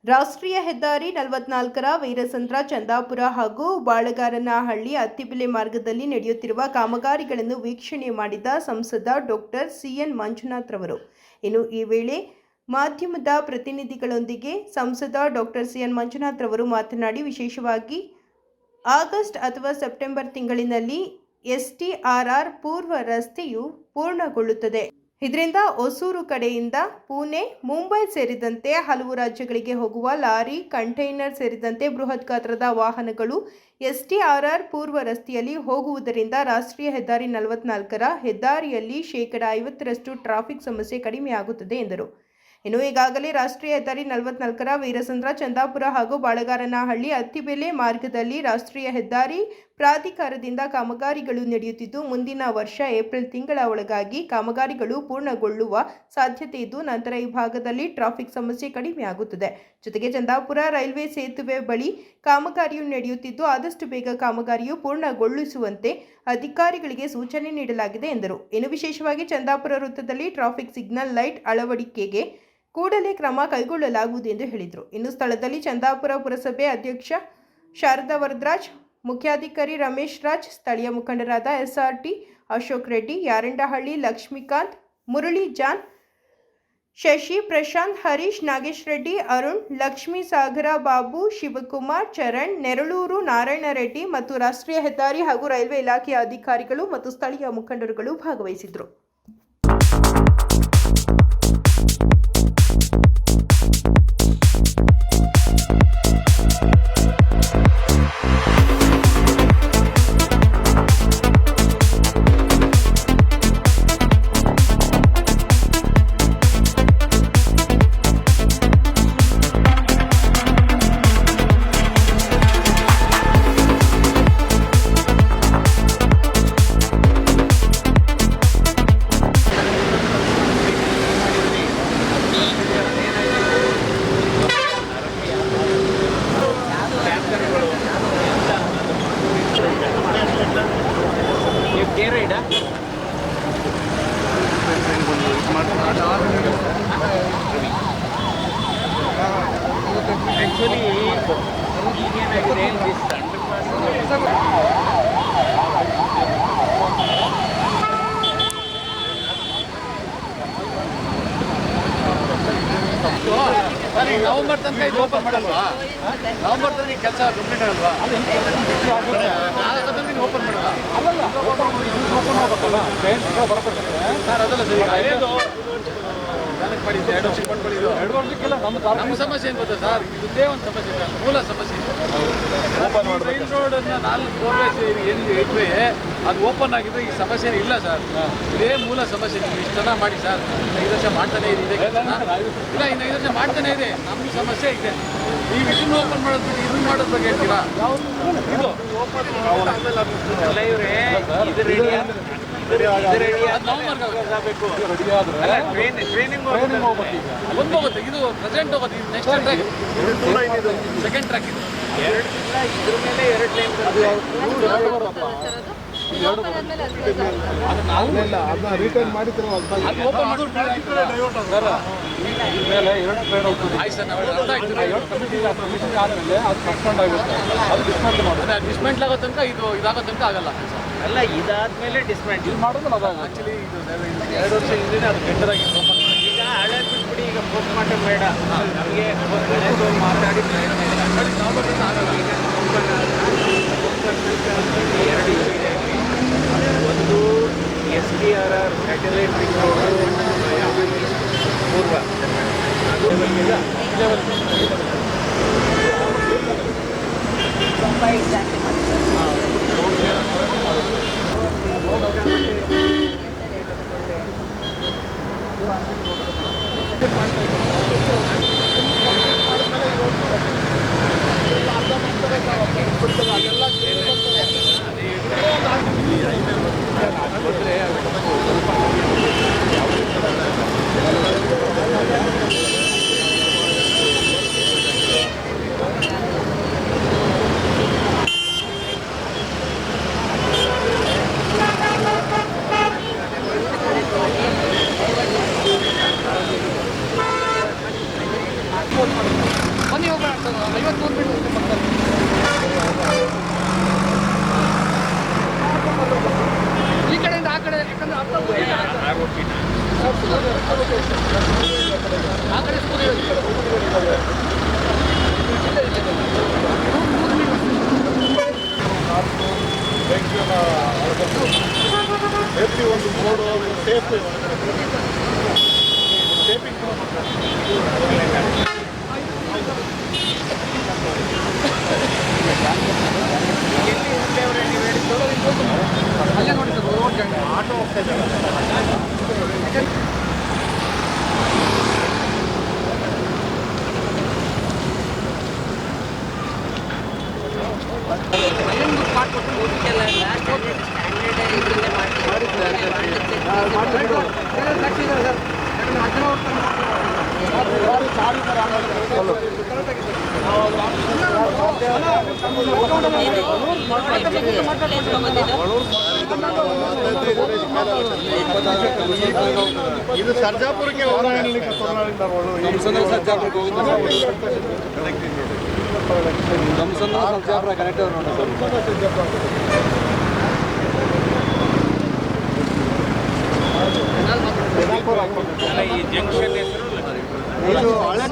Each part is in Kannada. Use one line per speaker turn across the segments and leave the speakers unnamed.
ರಾಷ್ಟ್ರೀಯ ಹೆದ್ದಾರಿ 44ರ ವೀರಸಂದ್ರ ಚಂದಾಪುರ ಹಾಗೂ ಬಾಳಗಾರನಹಳ್ಳಿ ಅತ್ತಿಬೆಲೆ ಮಾರ್ಗದಲ್ಲಿ ನಡೆಯುತ್ತಿರುವ ಕಾಮಗಾರಿಗಳನ್ನು ವೀಕ್ಷಣೆ ಮಾಡಿದ ಸಂಸದ ಡಾಕ್ಟರ್ ಸಿಎನ್ ಮಂಜುನಾಥ್ ರವರು ಇನ್ನು ಈ ವೇಳೆ ಮಾಧ್ಯಮದ ಪ್ರತಿನಿಧಿಗಳೊಂದಿಗೆ ಸಂಸದ ಡಾಕ್ಟರ್ ಸಿಎನ್ ಮಂಜುನಾಥ್ ರವರು ಮಾತನಾಡಿ ವಿಶೇಷವಾಗಿ ಆಗಸ್ಟ್ ಅಥವಾ ಸೆಪ್ಟೆಂಬರ್ ತಿಂಗಳಿನಲ್ಲಿ ಎಸ್ಟಿಆರ್ಆರ್ ಪೂರ್ವ ರಸ್ತೆಯು ಪೂರ್ಣಗೊಳ್ಳುತ್ತದೆ. ಇದರಿಂದ ಹೊಸೂರು ಕಡೆಯಿಂದ ಪುಣೆ, ಮುಂಬೈ ಸೇರಿದಂತೆ ಹಲವು ರಾಜ್ಯಗಳಿಗೆ ಹೋಗುವ ಲಾರಿ, ಕಂಟೈನರ್ ಸೇರಿದಂತೆ ಬೃಹತ್ ಗಾತ್ರದ ವಾಹನಗಳು ಎಸ್ಟಿಆರ್ಆರ್ ಪೂರ್ವ ರಸ್ತೆಯಲ್ಲಿ ಹೋಗುವುದರಿಂದ ರಾಷ್ಟ್ರೀಯ ಹೆದ್ದಾರಿ 44ರ ಹೆದ್ದಾರಿಯಲ್ಲಿ 50% ಟ್ರಾಫಿಕ್ ಸಮಸ್ಯೆ ಕಡಿಮೆಯಾಗುತ್ತದೆ ಎಂದರು. ಇನ್ನು ಈಗಾಗಲೇ ರಾಷ್ಟ್ರೀಯ ಹೆದ್ದಾರಿ 44ರ ವೀರಸಂದ್ರ ಚಂದಾಪುರ ಹಾಗೂ ಬಾಳಗಾರನಹಳ್ಳಿ ಅತ್ತಿಬೆಲೆ ಮಾರ್ಗದಲ್ಲಿ ರಾಷ್ಟ್ರೀಯ ಹೆದ್ದಾರಿ ಪ್ರಾಧಿಕಾರದಿಂದ ಕಾಮಗಾರಿಗಳು ನಡೆಯುತ್ತಿದ್ದು, ಮುಂದಿನ ವರ್ಷ ಏಪ್ರಿಲ್ ತಿಂಗಳ ಒಳಗಾಗಿ ಕಾಮಗಾರಿಗಳು ಪೂರ್ಣಗೊಳ್ಳುವ ಸಾಧ್ಯತೆ ಇದ್ದು, ನಂತರ ಈ ಭಾಗದಲ್ಲಿ ಟ್ರಾಫಿಕ್ ಸಮಸ್ಯೆ ಕಡಿಮೆಯಾಗುತ್ತದೆ. ಜೊತೆಗೆ ಚಂದಾಪುರ ರೈಲ್ವೆ ಸೇತುವೆ ಬಳಿ ಕಾಮಗಾರಿಯು ನಡೆಯುತ್ತಿದ್ದು, ಆದಷ್ಟು ಬೇಗ ಕಾಮಗಾರಿಯು ಪೂರ್ಣಗೊಳಿಸುವಂತೆ ಅಧಿಕಾರಿಗಳಿಗೆ ಸೂಚನೆ ನೀಡಲಾಗಿದೆ ಎಂದರು. ಇನ್ನು ವಿಶೇಷವಾಗಿ ಚಂದಾಪುರ ವೃತ್ತದಲ್ಲಿ ಟ್ರಾಫಿಕ್ ಸಿಗ್ನಲ್ ಲೈಟ್ ಅಳವಡಿಕೆಗೆ ಕೂಡಲೇ ಕ್ರಮ ಕೈಗೊಳ್ಳಲಾಗುವುದು ಎಂದು ಹೇಳಿದರು. ಇನ್ನು ಸ್ಥಳದಲ್ಲಿ ಚಂದಾಪುರ ಪುರಸಭೆ ಅಧ್ಯಕ್ಷ ಶಾರದಾ ವರದರಾಜ್, ಮುಖ್ಯಾಧಿಕಾರಿ ರಮೇಶ್ ರಾಜ್, ಸ್ಥಳೀಯ ಮುಖಂಡರಾದ ಎಸ್ಆರ್ಟಿ ಅಶೋಕ್ ರೆಡ್ಡಿ, ಯಾರಂಡಹಳ್ಳಿ ಲಕ್ಷ್ಮೀಕಾಂತ್, ಮುರಳಿ ಜಾನ್, ಶಶಿ, ಪ್ರಶಾಂತ್, ಹರೀಶ್, ನಾಗೇಶ್ ರೆಡ್ಡಿ, ಅರುಣ್, ಲಕ್ಷ್ಮೀ ಸಾಗರ, ಬಾಬು, ಶಿವಕುಮಾರ್, ಚರಣ್, ನೆರಳೂರು ನಾರಾಯಣ ರೆಡ್ಡಿ ಮತ್ತು ರಾಷ್ಟ್ರೀಯ ಹೆದ್ದಾರಿ ಹಾಗೂ ರೈಲ್ವೆ ಇಲಾಖೆಯ ಅಧಿಕಾರಿಗಳು ಮತ್ತು ಸ್ಥಳೀಯ ಮುಖಂಡರುಗಳು ಭಾಗವಹಿಸಿದರು.
Actually, ನವೆಂಬರ್ ತನಕ ಇದು ಓಪನ್ ಮಾಡಲ್ವಾ? ನವೆಂಬರ್ ತನಕ ಕೆಲಸ ಕಂಪ್ಲೀಟ್ ಆಗಲ್ವಾ? ಓಪನ್ ಮಾಡಲ್ಲ ಸರ್, ಅದಲ್ಲ ಸರಿ. ಮಾಡಿದ್ದೆ 2 ವರ್ಷಕ್ಕೆ ಮಾಡ್ಕೊಂಡಿದ್ದು 2 ವರ್ಷಕ್ಕೆಲ್ಲ ನಮ್ಮ ಸಮಸ್ಯೆ ಏನು ಗೊತ್ತಾ ಸರ್? ಇದೇ ಒಂದು ಸಮಸ್ಯೆ ಇಲ್ಲ, ಮೂಲ ಸಮಸ್ಯೆ. ರೈಲ್ ರೋಡನ್ನು 4 4 ಏನು ಇಟ್ರೆ ಅದು ಓಪನ್ ಆಗಿದ್ರೆ ಈ ಸಮಸ್ಯೆ ಇಲ್ಲ ಸರ್. ಇದೇ ಮೂಲ ಸಮಸ್ಯೆ. ನೀವು ಇಷ್ಟು ಜನ ಮಾಡಿ ಸರ್, 5 ವರ್ಷ ಮಾಡ್ತಾನೆ ಇದೆ. ಇಲ್ಲ, ಇನ್ನು 5 ವರ್ಷ ಮಾಡ್ತಾನೆ ಇದೆ. ನಮ್ಮ ಸಮಸ್ಯೆ ಇದೆ. ನೀವು ಇದನ್ನು ಓಪನ್ ಮಾಡೋದು ಇದನ್ನು ಮಾಡೋದ್ರ ಬಗ್ಗೆ ಹೇಳ್ತೀರಾ? ಇದು ಓಪನ್ ಎಲ್ಲ ಇವರೇ ಇದು ರೆಡಿ ಒಂದು ಹೋಗುತ್ತೆ, ಇದು ಪ್ರೆಸೆಂಟ್ ಹೋಗುತ್ತೆ, ಇದು ನೆಕ್ಸ್ಟ್ ಟ್ರ್ಯಾಕ್, ಸೆಕೆಂಡ್ ಟ್ರ್ಯಾಕ್ ಇದು. ಇದ್ರ ಮೇಲೆ 2 ಲೈನ್
ರಿಟರ್ನ್ ಮಾಡಿದ್ರೆ
ಡಿಸ್ಮೆಂಟ್ಲ್ ಆಗೋ ತನಕ ಇದು ಇದಾಗೋ ತನಕ ಆಗಲ್ಲ. ಅಲ್ಲ, ಇದಾದ್ಮೇಲೆ ಡಿಸ್ಮೆಂಟ್ಲ್ ಮಾಡೋದು ಆಕ್ಚುಲಿ ಇದು 2 ವರ್ಷ ಹಿಂದೆ ಅದು ಟೆಂಡರ್ ಆಗಿ ಓಪನ್ ಮಾಡಿ. ಈಗ ಹಳೆ ಬಿಟ್ಬಿಡಿ, ಈಗ ಪೋಸ್ಟ್ ಮಾರ್ಟಮ್ ಬೇಡ ನಮಗೆ, ಮಾತಾಡಿ ಆಗಲ್ಲ. ಈಗ ಎರಡು ಇದೆ, ಒಂದು STRR ಸ್ಯಾಟಲೈಟ್ ರಿಂಗ್ ರೋಡು ಪೂರ್ವ, ಅದು ಬನ್ನಿ ಹೋಗೋಣ 53 ಮೀಟರ್ ಈ ಕಡೆಯಿಂದ ಆ ಕಡೆ, ಯಾಕಂದ್ರೆ ಆ ಕಡೆ
ಸೇಫ್ಟಿ ಒಂದು ಬೋರ್ಡು ಸೇಫ್ಟಿ ಸೇಫಿಂಗ್
ಅಲ್ಲೇ ನೋಡಿ ಸರ್, ರೋಡ್ ಜಾಗ ಆಟೋ ಹೋಗ್ತಾ ಇದ್ದಾರೆ.
ಇದು ಸರ್ಜಾಪುರಕ್ಕೆ
ಈ ಜಂಕ್ಷನ್ ಹೆಸರು
ಇದು ಹಳೆ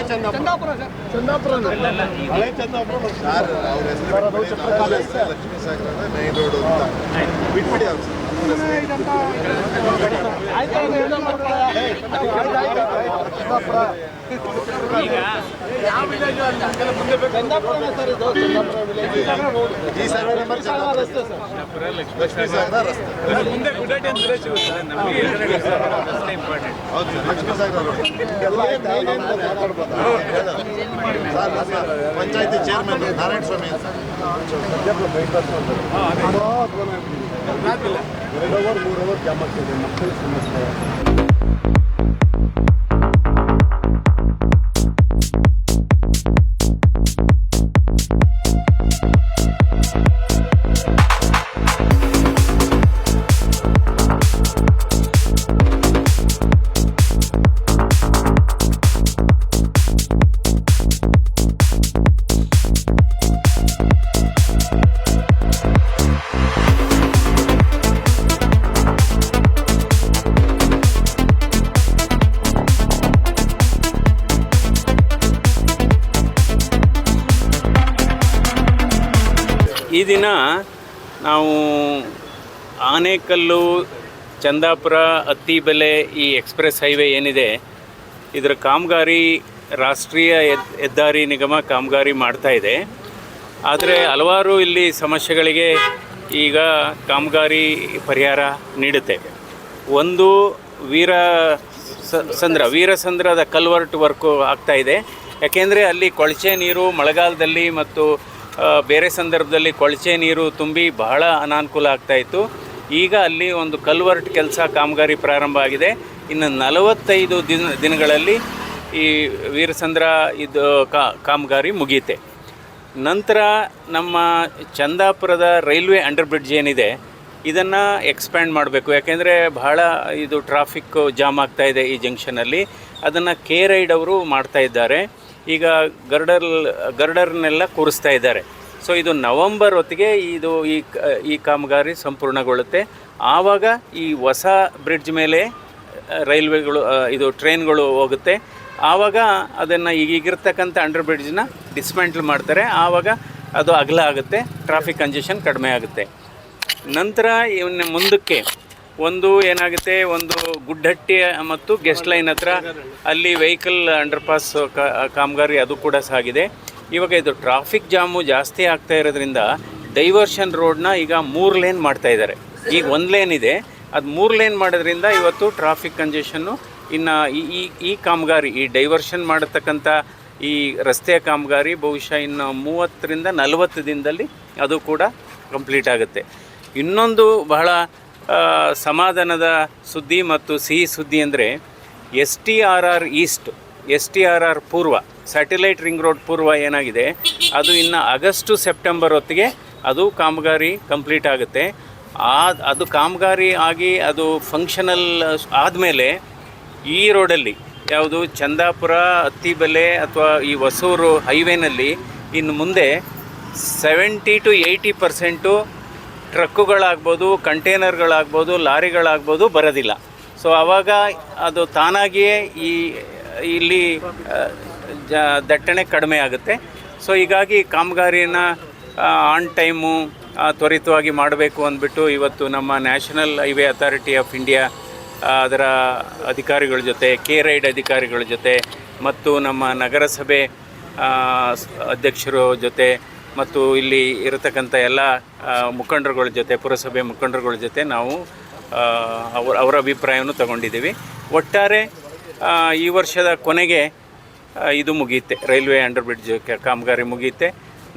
ಚಂದಾಪುರ ಚಂದಾಪುರ ಹಳೆ ಚಂದಾಪುರ ಸರ್ ಅವ್ರ ಹೆಸರು ಲಕ್ಷ್ಮೀ ಸಾಗರ ಮೈನ್ ರೋಡ್ ಅಂತ ಬಿಟ್ಬಿಡಿ ಅವ್ರು
ಈಗ ಯಾವ ವಿಲೇಜ್
ಈ ಸರ್ವೆ ನಂಬರ್ ಚಂದಾಪುರ ರಸ್ತೆ ಸರ್ ಲಕ್ಷ್ಮೀ ಸಾಗರ ರಸ್ತೆ
ಮುಂದೆ ಗುಡ್ಡಾಟಿ ಅಂತ ಸಿಗುತ್ತೆ ನಮಗೆ ಇಂಪಾರ್ಟೆಂಟ್.
ಹೌದು ಸರ್ ಲಕ್ಷ್ಮೀ ಸಾಗರ ಪಂಚಾಯತಿ ಚೇರ್ಮನ್ ನಾರಾಯಣ ಸ್ವಾಮಿ ಅಂತ 2 ಅವರ್ 3 ಅವರ್ ಜಾಮ್ ಆಗ್ತಿದೆ ಮಕ್ಕಳ ಸಮಸ್ಯೆ.
ಈ ದಿನ ನಾವು ಆನೇಕಲ್ಲು ಚಂದಾಪುರ ಅತ್ತಿಬೆಲೆ ಈ ಎಕ್ಸ್ಪ್ರೆಸ್ ಹೈವೇ ಏನಿದೆ ಇದರ ಕಾಮಗಾರಿ ರಾಷ್ಟ್ರೀಯ ಹೆದ್ದಾರಿ ನಿಗಮ ಕಾಮಗಾರಿ ಮಾಡ್ತಾ ಇದೆ. ಆದರೆ ಹಲವಾರು ಇಲ್ಲಿ ಸಮಸ್ಯೆಗಳಿಗೆ ಈಗ ಕಾಮಗಾರಿ ಪರಿಹಾರ ನೀಡುತ್ತೆ. ಒಂದು ವೀರಸಂದ್ರದ ಕಲ್ವರ್ಟ್ ವರ್ಕು ಆಗ್ತಾಯಿದೆ. ಯಾಕೆಂದರೆ ಅಲ್ಲಿ ಕೊಳಚೆ ನೀರು ಮಳೆಗಾಲದಲ್ಲಿ ಮತ್ತು ಬೇರೆ ಸಂದರ್ಭದಲ್ಲಿ ಕೊಳಚೆ ನೀರು ತುಂಬಿ ಬಹಳ ಅನಾನುಕೂಲ ಆಗ್ತಾಯಿತ್ತು. ಈಗ ಅಲ್ಲಿ ಒಂದು ಕಲ್ವರ್ಟ್ ಕೆಲಸ ಕಾಮಗಾರಿ ಪ್ರಾರಂಭ ಆಗಿದೆ. ಇನ್ನು 45 ದಿನಗಳಲ್ಲಿ ಈ ವೀರಸಂದ್ರ ಇದು ಕಾಮಗಾರಿ ಮುಗಿಯುತ್ತೆ. ನಂತರ ನಮ್ಮ ಚಂದಾಪುರದ ರೈಲ್ವೆ ಅಂಡರ್ ಬ್ರಿಡ್ಜ್ ಏನಿದೆ ಇದನ್ನು ಎಕ್ಸ್ಪ್ಯಾಂಡ್ ಮಾಡಬೇಕು. ಯಾಕೆಂದರೆ ಬಹಳ ಇದು ಟ್ರಾಫಿಕ್ ಜಾಮ್ ಆಗ್ತಾಯಿದೆ ಈ ಜಂಕ್ಷನಲ್ಲಿ. ಅದನ್ನು ಕೆ ರೈಡ್ ಅವರು ಮಾಡ್ತಾ ಇದ್ದಾರೆ. ಈಗ ಗರ್ಡರ್ನೆಲ್ಲ ಕೂರಿಸ್ತಾ ಇದ್ದಾರೆ. ಸೊ ಇದು ನವಂಬರ್ ಹೊತ್ತಿಗೆ ಈ ಕಾಮಗಾರಿ ಸಂಪೂರ್ಣಗೊಳ್ಳುತ್ತೆ. ಆವಾಗ ಈ ಹೊಸ ಬ್ರಿಡ್ಜ್ ಮೇಲೆ ರೈಲ್ವೆಗಳು ಟ್ರೈನ್ಗಳು ಹೋಗುತ್ತೆ. ಆವಾಗ ಅದನ್ನು ಈಗಿರ್ತಕ್ಕಂಥ ಅಂಡರ್ ಬ್ರಿಡ್ಜ್ನ ಡಿಸ್ಮ್ಯಾಂಟಲ್ ಮಾಡ್ತಾರೆ. ಆವಾಗ ಅದು ಅಗಲ ಆಗುತ್ತೆ, ಟ್ರಾಫಿಕ್ ಕಂಜೆಷನ್ ಕಡಿಮೆ ಆಗುತ್ತೆ. ನಂತರ ಇವನ್ನ ಮುಂದಕ್ಕೆ ಒಂದು ಏನಾಗುತ್ತೆ, ಒಂದು ಗುಡ್ಡಟ್ಟಿ ಮತ್ತು ಗೆಸ್ಟ್ ಲೈನ್ ಹತ್ರ ಅಲ್ಲಿ ವೆಹಿಕಲ್ ಅಂಡರ್ಪಾಸ್ ಕಾಮಗಾರಿ ಅದು ಕೂಡ ಸಾಗಿದೆ. ಇವಾಗ ಇದು ಟ್ರಾಫಿಕ್ ಜಾಮು ಜಾಸ್ತಿ ಆಗ್ತಾ ಇರೋದ್ರಿಂದ ಡೈವರ್ಷನ್ ರೋಡ್ನ ಈಗ 3 ಲೇನ್ ಮಾಡ್ತಾ ಇದ್ದಾರೆ. ಈಗ 1 ಲೇನ್ ಇದೆ, ಅದು 3 ಲೇನ್ ಮಾಡೋದ್ರಿಂದ ಇವತ್ತು ಟ್ರಾಫಿಕ್ ಕಂಜೆಷನ್ನು ಇನ್ನು ಈ ಕಾಮಗಾರಿ ಈ ಡೈವರ್ಷನ್ ಮಾಡತಕ್ಕಂಥ ಈ ರಸ್ತೆಯ ಕಾಮಗಾರಿ ಬಹುಶಃ ಇನ್ನು 30 ರಿಂದ 40 ದಿನದಲ್ಲಿ ಅದು ಕೂಡ ಕಂಪ್ಲೀಟ್ ಆಗುತ್ತೆ. ಇನ್ನೊಂದು ಬಹಳ ಸಮಾಧಾನದ ಸುದ್ದಿ ಮತ್ತು ಸಿಹಿ ಸುದ್ದಿ ಅಂದರೆ STRR ಈಸ್ಟ್, STRR ಪೂರ್ವ, ಸ್ಯಾಟಲೈಟ್ ರಿಂಗ್ ರೋಡ್ ಪೂರ್ವ ಏನಾಗಿದೆ ಅದು ಇನ್ನು ಆಗಸ್ಟು ಸೆಪ್ಟೆಂಬರ್ ಹೊತ್ತಿಗೆ ಅದು ಕಾಮಗಾರಿ ಕಂಪ್ಲೀಟ್ ಆಗುತ್ತೆ. ಅದು ಕಾಮಗಾರಿ ಆಗಿ ಅದು ಫಂಕ್ಷನಲ್ ಆದಮೇಲೆ ಈ ರೋಡಲ್ಲಿ ಯಾವುದು ಚಂದಾಪುರ ಅತ್ತಿಬೆಲೆ ಅಥವಾ ಈ ಹೊಸೂರು ಹೈವೇನಲ್ಲಿ ಇನ್ನು ಮುಂದೆ 70 to 80% ಟ್ರಕ್ಕುಗಳಾಗ್ಬೋದು, ಕಂಟೈನರ್ಗಳಾಗ್ಬೋದು, ಲಾರಿಗಳಾಗ್ಬೋದು ಬರೋದಿಲ್ಲ. ಸೊ ಆವಾಗ ಅದು ತಾನಾಗಿಯೇ ಇಲ್ಲಿ ದಟ್ಟಣೆ ಕಡಿಮೆ ಆಗುತ್ತೆ. ಸೊ ಹೀಗಾಗಿ ಕಾಮಗಾರಿಯನ್ನು ಆನ್ ಟೈಮು ತ್ವರಿತವಾಗಿ ಮಾಡಬೇಕು ಅಂದ್ಬಿಟ್ಟು ಇವತ್ತು ನಮ್ಮ national highway authority of India ಅದರ ಅಧಿಕಾರಿಗಳ ಜೊತೆ, ಕೆ-ರೈಡ್ ಅಧಿಕಾರಿಗಳ ಜೊತೆ ಮತ್ತು ನಮ್ಮ ನಗರಸಭೆ ಅಧ್ಯಕ್ಷರ ಜೊತೆ ಮತ್ತು ಇಲ್ಲಿ ಇರತಕ್ಕಂಥ ಎಲ್ಲ ಮುಖಂಡರುಗಳ ಜೊತೆ, ಪುರಸಭೆ ಮುಖಂಡರುಗಳ ಜೊತೆ ನಾವು ಅವರ ಅಭಿಪ್ರಾಯವನ್ನು ತಗೊಂಡಿದ್ದೀವಿ. ಒಟ್ಟಾರೆ ಈ ವರ್ಷದ ಕೊನೆಗೆ ಇದು ಮುಗಿಯುತ್ತೆ, ರೈಲ್ವೆ ಅಂಡರ್ ಬ್ರಿಡ್ಜ್ ಕಾಮಗಾರಿ ಮುಗಿಯುತ್ತೆ.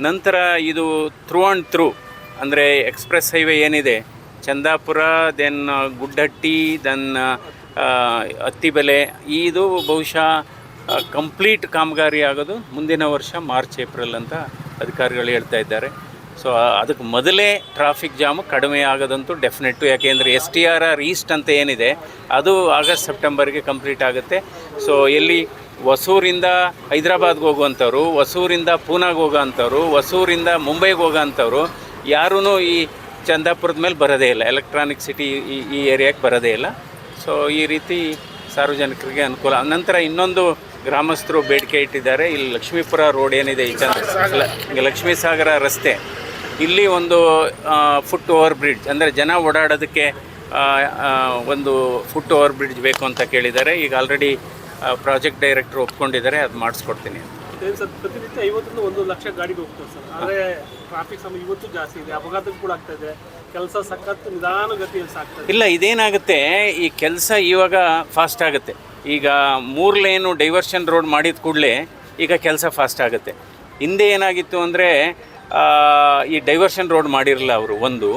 ನಂತರ ಇದು ಥ್ರೂ ಆ್ಯಂಡ್ ಥ್ರೂ ಅಂದರೆ ಎಕ್ಸ್ಪ್ರೆಸ್ ಹೈವೇ ಏನಿದೆ, ಚಂದಾಪುರ, ದೆನ್ ಗುಡ್ಡಟ್ಟಿ, ದೆನ್ ಅತ್ತಿಬೆಲೆ, ಇದು ಬಹುಶಃ ಕಂಪ್ಲೀಟ್ ಕಾಮಗಾರಿ ಆಗೋದು ಮುಂದಿನ ವರ್ಷ ಮಾರ್ಚ್ ಏಪ್ರಿಲ್ ಅಂತ ಅಧಿಕಾರಿಗಳು ಹೇಳ್ತಾ ಇದ್ದಾರೆ. ಸೊ ಅದಕ್ಕೆ ಮೊದಲೇ ಟ್ರಾಫಿಕ್ ಜಾಮು ಕಡಿಮೆ ಆಗೋದಂತೂ ಡೆಫಿನೆಟ್ಟು. ಯಾಕೆಂದರೆ STRR ಈಸ್ಟ್ ಅಂತ ಏನಿದೆ ಅದು ಆಗಸ್ಟ್ ಸೆಪ್ಟೆಂಬರ್ಗೆ ಕಂಪ್ಲೀಟ್ ಆಗುತ್ತೆ. ಸೊ ಎಲ್ಲಿ ಹೊಸೂರಿಂದ ಹೈದ್ರಾಬಾದ್ಗೆ ಹೋಗುವಂಥವ್ರು, ಹೊಸೂರಿಂದ ಪೂನಾಗೆ ಹೋಗೋವಂಥವ್ರು, ಹೊಸೂರಿಂದ ಮುಂಬೈಗೆ ಹೋಗೋವಂಥವ್ರು ಯಾರೂ ಈ ಚಂದಾಪುರದ ಮೇಲೆ ಬರೋದೇ ಇಲ್ಲ, ಎಲೆಕ್ಟ್ರಾನಿಕ್ ಸಿಟಿ ಈ ಏರಿಯಾಕ್ಕೆ ಬರೋದೇ ಇಲ್ಲ. ಸೊ ಈ ರೀತಿ ಸಾರ್ವಜನಿಕರಿಗೆ ಅನುಕೂಲ. ನಂತರ ಇನ್ನೊಂದು ಗ್ರಾಮಸ್ಥರು ಬೇಡಿಕೆ ಇಟ್ಟಿದ್ದಾರೆ, ಇಲ್ಲಿ ಲಕ್ಷ್ಮೀಪುರ ರೋಡ್ ಏನಿದೆ, ಈ ಲಕ್ಷ್ಮೀ ಸಾಗರ ರಸ್ತೆ, ಇಲ್ಲಿ ಒಂದು ಫುಟ್ ಓವರ್ ಬ್ರಿಡ್ಜ್ ಅಂದರೆ ಜನ ಓಡಾಡೋದಕ್ಕೆ ಒಂದು ಫುಟ್ ಓವರ್ ಬ್ರಿಡ್ಜ್ ಬೇಕು ಅಂತ ಕೇಳಿದ್ದಾರೆ. ಈಗ ಆಲ್ರೆಡಿ ಪ್ರಾಜೆಕ್ಟ್ ಡೈರೆಕ್ಟ್ರು ಒಪ್ಕೊಂಡಿದ್ದಾರೆ, ಅದು ಮಾಡಿಸ್ಕೊಡ್ತೀನಿ.
ಸರ್, ಪ್ರತಿನಿತ್ಯ 50ರಿಂದ 1 ಲಕ್ಷ ಗಾಡಿಗೆ ಹೋಗ್ತದೆ ಸರ್. ಆದರೆ ಟ್ರಾಫಿಕ್ ಸಮಯ ಇವತ್ತು ಜಾಸ್ತಿ ಇದೆ, ಅಪಘಾತ ಕೂಡ ಆಗ್ತಾ ಇದೆ, ಕೆಲಸ ಸಖತ್ ನಿಧಾನಗತಿಯಲ್ಲಿ ಸಾಗ್ತದೆ. ಇಲ್ಲ, ಇದೇನಾಗುತ್ತೆ, ಈ ಕೆಲಸ ಇವಾಗ ಫಾಸ್ಟ್ ಆಗುತ್ತೆ. ಈಗ 3 ಲೇನು ಡೈವರ್ಷನ್ ರೋಡ್ ಮಾಡಿದ ಕೂಡಲೇ ಈಗ ಕೆಲಸ ಫಾಸ್ಟ್ ಆಗುತ್ತೆ. ಹಿಂದೆ ಏನಾಗಿತ್ತು ಅಂದರೆ ಈ ಡೈವರ್ಷನ್ ರೋಡ್ ಮಾಡಿರಲಿಲ್ಲ ಅವರು, ಒಂದು.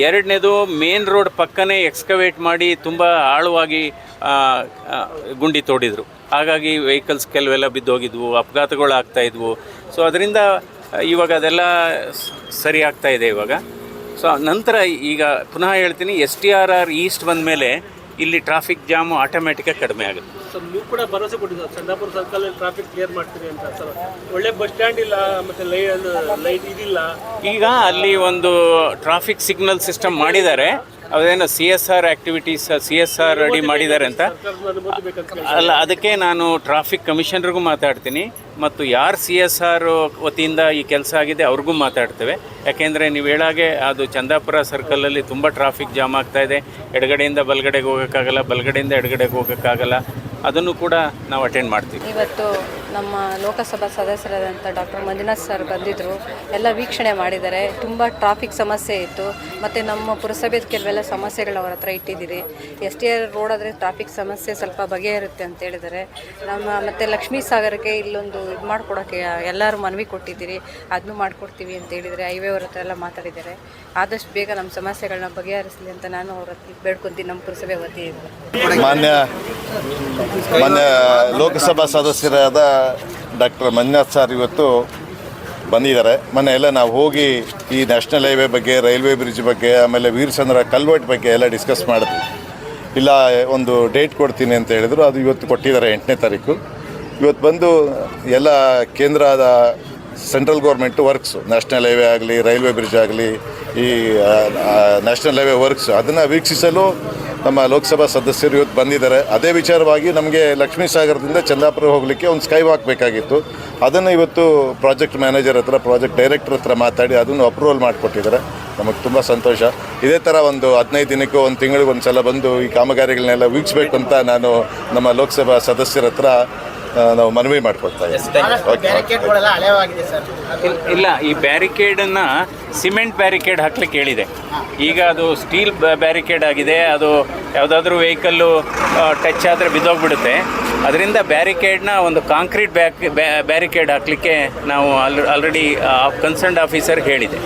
ಎರಡನೇದು ಮೇನ್ ರೋಡ್ ಪಕ್ಕನೇ ಎಕ್ಸ್ಕವೇಟ್ ಮಾಡಿ ತುಂಬ ಆಳವಾಗಿ ಗುಂಡಿ ತೋಡಿದರು. ಹಾಗಾಗಿ ವೆಹಿಕಲ್ಸ್ ಕೆಲವೆಲ್ಲ ಬಿದ್ದೋಗಿದ್ವು, ಅಪಘಾತಗಳು ಆಗ್ತಾಯಿದ್ವು. ಸೊ ಅದರಿಂದ ಇವಾಗ ಅದೆಲ್ಲ ಸರಿ ಆಗ್ತಾ ಇದೆ ಇವಾಗ. ಸೊ ನಂತರ ಈಗ ಪುನಃ ಹೇಳ್ತೀನಿ, STRR ಈಸ್ಟ್ ಬಂದ ಮೇಲೆ ಇಲ್ಲಿ ಟ್ರಾಫಿಕ್ ಜಾಮು ಆಟೋಮೆಟಿಕಾಗಿ ಕಡಿಮೆ ಆಗುತ್ತೆ.
ಸರ್, ನೀವು ಕೂಡ ಭರವಸೆ ಕೊಟ್ಟಿದ್ದೀರ ಚಂದಾಪುರ ಸರ್ಕಲಲ್ಲಿ ಟ್ರಾಫಿಕ್ ಕ್ಲಿಯರ್ ಮಾಡ್ತೀರಿ ಅಂತ. ಸರ್, ಒಳ್ಳೆ ಬಸ್ ಸ್ಟ್ಯಾಂಡ್ ಇಲ್ಲ, ಮತ್ತು ಲೈಟ್ ಇದಿಲ್ಲ.
ಈಗ ಅಲ್ಲಿ ಒಂದು ಟ್ರಾಫಿಕ್ ಸಿಗ್ನಲ್ ಸಿಸ್ಟಮ್ ಮಾಡಿದ್ದಾರೆ, ಅದೇನೋ CSR ಆ್ಯಕ್ಟಿವಿಟೀಸ್, CSR ರೆಡಿ ಮಾಡಿದ್ದಾರೆ ಅಂತ. ಅಲ್ಲ, ಅದಕ್ಕೆ ನಾನು ಟ್ರಾಫಿಕ್ ಕಮಿಷನರ್ಗೂ ಮಾತಾಡ್ತೀನಿ ಮತ್ತು ಯಾರು CSR ವತಿಯಿಂದ ಈ ಕೆಲಸ ಆಗಿದೆ ಅವ್ರಿಗೂ ಮಾತಾಡ್ತೇವೆ. ಯಾಕೆಂದರೆ ನೀವು ಹೇಳಾಗೆ ಅದು ಚಂದಾಪುರ ಸರ್ಕಲಲ್ಲಿ ತುಂಬ ಟ್ರಾಫಿಕ್ ಜಾಮ್ ಆಗ್ತಾಯಿದೆ. ಎಡಗಡೆಯಿಂದ ಬಲಗಡೆಗೆ ಹೋಗೋಕ್ಕಾಗಲ್ಲ, ಬಲಗಡೆಯಿಂದ ಎಡಗಡೆಗೆ ಹೋಗೋಕ್ಕಾಗಲ್ಲ. ಅದನ್ನು ಕೂಡ ನಾವು ಅಟೆಂಡ್ ಮಾಡ್ತೀವಿ.
ಇವತ್ತು ನಮ್ಮ ಲೋಕಸಭಾ ಸದಸ್ಯರಾದಂಥ ಡಾಕ್ಟರ್ ಮಂಜುನಾಥ್ ಸರ್ ಬಂದಿದ್ದರು, ಎಲ್ಲ ವೀಕ್ಷಣೆ ಮಾಡಿದ್ದಾರೆ. ತುಂಬ ಟ್ರಾಫಿಕ್ ಸಮಸ್ಯೆ ಇತ್ತು ಮತ್ತು ನಮ್ಮ ಪುರಸಭೆದ ಕೆಲವೆಲ್ಲ ಸಮಸ್ಯೆಗಳು ಅವ್ರ ಹತ್ರ ಇಟ್ಟಿದ್ದೀರಿ. STR ರೋಡ್ ಆದರೆ ಟ್ರಾಫಿಕ್ ಸಮಸ್ಯೆ ಸ್ವಲ್ಪ ಬಗೆಹರುತ್ತೆ ಅಂತ ಹೇಳಿದ್ದಾರೆ. ಮತ್ತು ಲಕ್ಷ್ಮೀ ಸಾಗರಕ್ಕೆ ಇಲ್ಲೊಂದು ಇದು ಮಾಡಿಕೊಡೋಕ್ಕೆ ಎಲ್ಲರೂ ಮನವಿ ಕೊಟ್ಟಿದ್ದೀರಿ, ಅದನ್ನು ಮಾಡಿಕೊಡ್ತೀವಿ ಅಂತ ಹೇಳಿದರೆ ಹೈವೇ ಅವ್ರ ಹತ್ರ ಎಲ್ಲ ಮಾತಾಡಿದ್ದಾರೆ. ಆದಷ್ಟು ಬೇಗ ನಮ್ಮ ಸಮಸ್ಯೆಗಳನ್ನ ಬಗೆಹರಿಸಲಿ ಅಂತ ನಾನು ಅವ್ರ ಹತ್ರ ಬೇಡ್ಕೊತೀನಿ, ನಮ್ಮ ಪುರಸಭೆ ವತಿಯಿಂದ.
ಮಾನ್ಯ ಲೋಕಸಭಾ ಸದಸ್ಯರಾದ ಡಾಕ್ಟರ್ ಮಂಜುನಾಥ್ ಸರ್ ಇವತ್ತು ಬಂದಿದ್ದಾರೆ. ಮೊನ್ನೆ ಎಲ್ಲ ನಾವು ಹೋಗಿ ಈ ನ್ಯಾಷನಲ್ ಹೈವೇ ಬಗ್ಗೆ, ರೈಲ್ವೆ ಬ್ರಿಡ್ಜ್ ಬಗ್ಗೆ, ಆಮೇಲೆ ವೀರಸಂದ್ರ ಕಲ್ವರ್ಟ್ ಬಗ್ಗೆ ಎಲ್ಲ ಡಿಸ್ಕಸ್ ಮಾಡಿದ್ವಿ. ಇಲ್ಲ, ಒಂದು ಡೇಟ್ ಕೊಡ್ತೀನಿ ಅಂತ ಹೇಳಿದರು. ಅದು ಇವತ್ತು ಕೊಟ್ಟಿದ್ದಾರೆ, 8ನೇ ತಾರೀಕು. ಇವತ್ತು ಬಂದು ಎಲ್ಲ ಕೇಂದ್ರದ central government works, national highway ಆಗಲಿ, ರೈಲ್ವೆ ಬ್ರಿಡ್ಜ್ ಆಗಲಿ, ಈ ನ್ಯಾಷನಲ್ ಹೈವೇ ವರ್ಕ್ಸ್ ಅದನ್ನು ವೀಕ್ಷಿಸಲು ನಮ್ಮ ಲೋಕಸಭಾ ಸದಸ್ಯರು ಇವತ್ತು ಬಂದಿದ್ದಾರೆ. ಅದೇ ವಿಚಾರವಾಗಿ ನಮಗೆ ಲಕ್ಷ್ಮೀ ಸಾಗರದಿಂದ ಚಂದಾಪುರ ಹೋಗಲಿಕ್ಕೆ ಒಂದು ಸ್ಕೈ ವಾಕ್ ಬೇಕಾಗಿತ್ತು. ಅದನ್ನು ಇವತ್ತು ಪ್ರಾಜೆಕ್ಟ್ ಮ್ಯಾನೇಜರ್ ಹತ್ರ, ಪ್ರಾಜೆಕ್ಟ್ ಡೈರೆಕ್ಟರ್ ಹತ್ರ ಮಾತಾಡಿ ಅದನ್ನು ಅಪ್ರೂವಲ್ ಮಾಡಿಕೊಟ್ಟಿದ್ದಾರೆ. ನಮಗೆ ತುಂಬ ಸಂತೋಷ. ಇದೇ ಥರ ಒಂದು 15 ದಿನಕ್ಕೂ, ಒಂದು ತಿಂಗಳಿಗೆ ಒಂದು ಸಲ ಬಂದು ಈ ಕಾಮಗಾರಿಗಳನ್ನೆಲ್ಲ ವೀಕ್ಷಿಸಬೇಕು ಅಂತ ನಾನು ನಮ್ಮ ಲೋಕಸಭಾ ಸದಸ್ಯರ ಹತ್ರ ನಾವು ಮನವಿ ಮಾಡ್ಕೊಳ್ತಾ ಇದ್ದೀವಿ.
ಇಲ್ಲ, ಈ ಬ್ಯಾರಿಕೇಡನ್ನು ಸಿಮೆಂಟ್ ಬ್ಯಾರಿಕೇಡ್ ಹಾಕ್ಲಿಕ್ಕೆ ಹೇಳಿದೆ. ಈಗ ಅದು ಸ್ಟೀಲ್ ಬ್ಯಾರಿಕೇಡ್ ಆಗಿದೆ. ಅದು ಯಾವುದಾದ್ರೂ ವೆಹಿಕಲ್ಲು ಟಚ್ ಆದರೆ ಬಿದ್ದೋಗ್ಬಿಡುತ್ತೆ. ಅದರಿಂದ ಬ್ಯಾರಿಕೇಡ್ನ ಒಂದು ಕಾಂಕ್ರೀಟ್ ಬ್ಯಾರಿಕೇಡ್ ಹಾಕಲಿಕ್ಕೆ ನಾವು ಆಲ್ರೆಡಿ ಕನ್ಸರ್ನ್ಡ್ ಆಫೀಸರ್ಗೆ ಹೇಳಿದೆ.